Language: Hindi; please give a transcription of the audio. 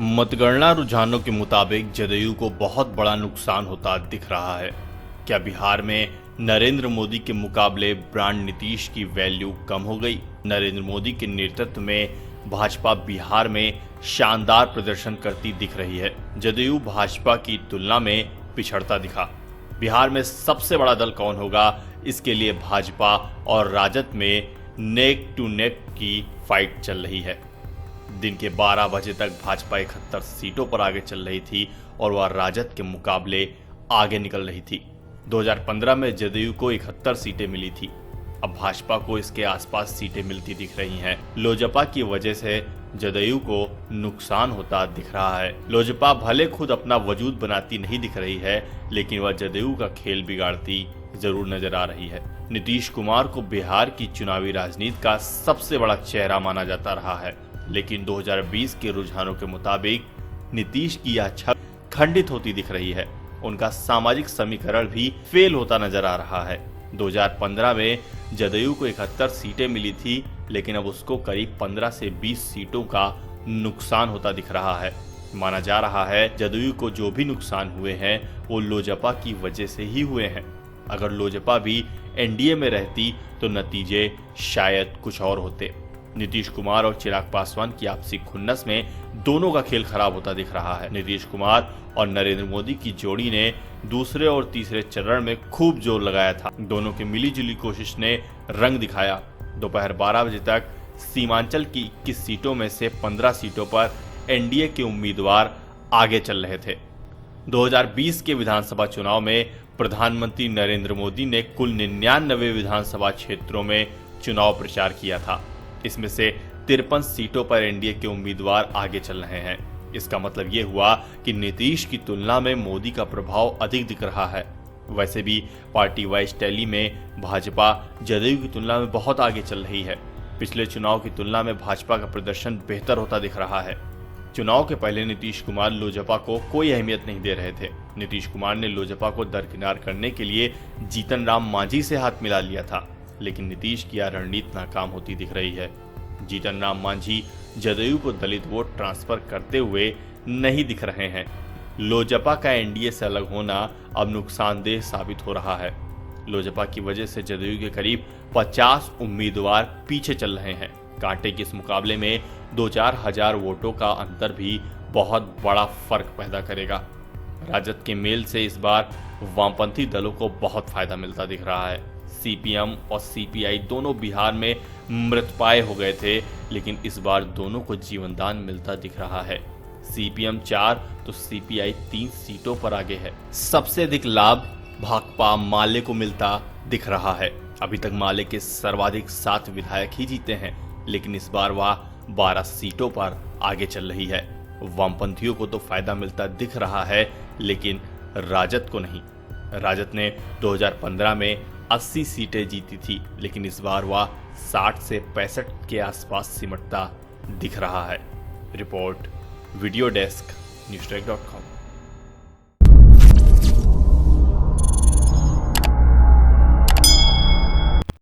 मतगणना रुझानों के मुताबिक जदयू को बहुत बड़ा नुकसान होता दिख रहा है। क्या बिहार में नरेंद्र मोदी के मुकाबले ब्रांड नीतीश की वैल्यू कम हो गई? नरेंद्र मोदी के नेतृत्व में भाजपा बिहार में शानदार प्रदर्शन करती दिख रही है। जदयू भाजपा की तुलना में पिछड़ता दिखा। बिहार में सबसे बड़ा दल कौन होगा, इसके लिए भाजपा और राजद में नेक टू नेक की फाइट चल रही है। दिन के 12 बजे तक भाजपा 71 सीटों पर आगे चल रही थी और वह राजद के मुकाबले आगे निकल रही थी। 2015 में जदयू को 71 सीटें मिली थी। अब भाजपा को इसके आसपास सीटें मिलती दिख रही हैं। लोजपा की वजह से जदयू को नुकसान होता दिख रहा है। लोजपा भले खुद अपना वजूद बनाती नहीं दिख रही है, लेकिन वह जदयू का खेल बिगाड़ती जरूर नजर आ रही है। नीतीश कुमार को बिहार की चुनावी राजनीति का सबसे बड़ा चेहरा माना जाता रहा है, लेकिन 2020 के रुझानों के मुताबिक नीतीश की यह छवि खंडित होती दिख रही है। उनका सामाजिक समीकरण भी फेल होता नजर आ रहा है। 2015 में जदयू को 71 सीटें मिली थी, लेकिन अब उसको करीब 15 से 20 सीटों का नुकसान होता दिख रहा है। माना जा रहा है जदयू को जो भी नुकसान हुए हैं वो लोजपा की वजह से ही हुए हैं। अगर लोजपा भी एनडीए में रहती तो नतीजे शायद कुछ और होते। नीतीश कुमार और चिराग पासवान की आपसी खुन्नस में दोनों का खेल खराब होता दिख रहा है। नीतीश कुमार और नरेंद्र मोदी की जोड़ी ने दूसरे और तीसरे चरण में खूब जोर लगाया था। दोनों की मिलीजुली कोशिश ने रंग दिखाया। दोपहर 12 बजे तक सीमांचल की 21 सीटों में से 15 सीटों पर एनडीए के उम्मीदवार आगे चल रहे थे। 2020 के विधानसभा चुनाव में प्रधानमंत्री नरेंद्र मोदी ने कुल 99 विधानसभा क्षेत्रों में चुनाव प्रचार किया था। इसमें से 53 सीटों पर एनडीए के उम्मीदवार आगे चल रहे हैं। इसका मतलब ये हुआ कि नीतीश की तुलना में मोदी का प्रभाव अधिक दिख रहा है। वैसे भी पार्टी वाइज टैली में भाजपा जदयू की तुलना में बहुत आगे चल रही है। पिछले चुनाव की तुलना में भाजपा का प्रदर्शन बेहतर होता दिख रहा है। चुनाव के पहले नीतीश कुमार लोजपा को कोई अहमियत नहीं दे रहे थे। नीतीश कुमार ने लोजपा को दरकिनार करने के लिए जीतन राम मांझी से हाथ मिला लिया था, लेकिन नीतीश की यह रणनीति नाकाम होती दिख रही है। जीतन राम मांझी जदयू को दलित वोट ट्रांसफर करते हुए नहीं दिख रहे हैं। लोजपा का एनडीए से अलग होना अब नुकसानदेह साबित हो रहा है। लोजपा की वजह से जदयू के करीब 50 उम्मीदवार पीछे चल रहे हैं। कांटे के इस मुकाबले में 2-4 हजार वोटों का अंतर भी बहुत बड़ा फर्क पैदा करेगा। राजद के मेल से इस बार वामपंथी दलों को बहुत फायदा मिलता दिख रहा है। सीपीएम और सीपीआई दोनों बिहार में मृतपाय हो गए थे, लेकिन इस बार दोनों को जीवनदान मिलता दिख रहा है। सीपीएम 4 तो सीपीआई 3 सीटों पर आगे है। सबसे अधिक लाभ भाकपा माले को मिलता दिख रहा है। अभी तक माले के सर्वाधिक 7 विधायक ही जीते हैं, लेकिन इस बार वह 12 सीटों पर आगे चल रही है। वामपंथियों को तो फायदा मिलता दिख रहा है, लेकिन राजद को नहीं। राजद ने 2015 में 80 सीटें जीती थी, लेकिन इस बार वह 60 से 65 के आसपास सिमटता दिख रहा है। Report video desk news ट्रैक.com।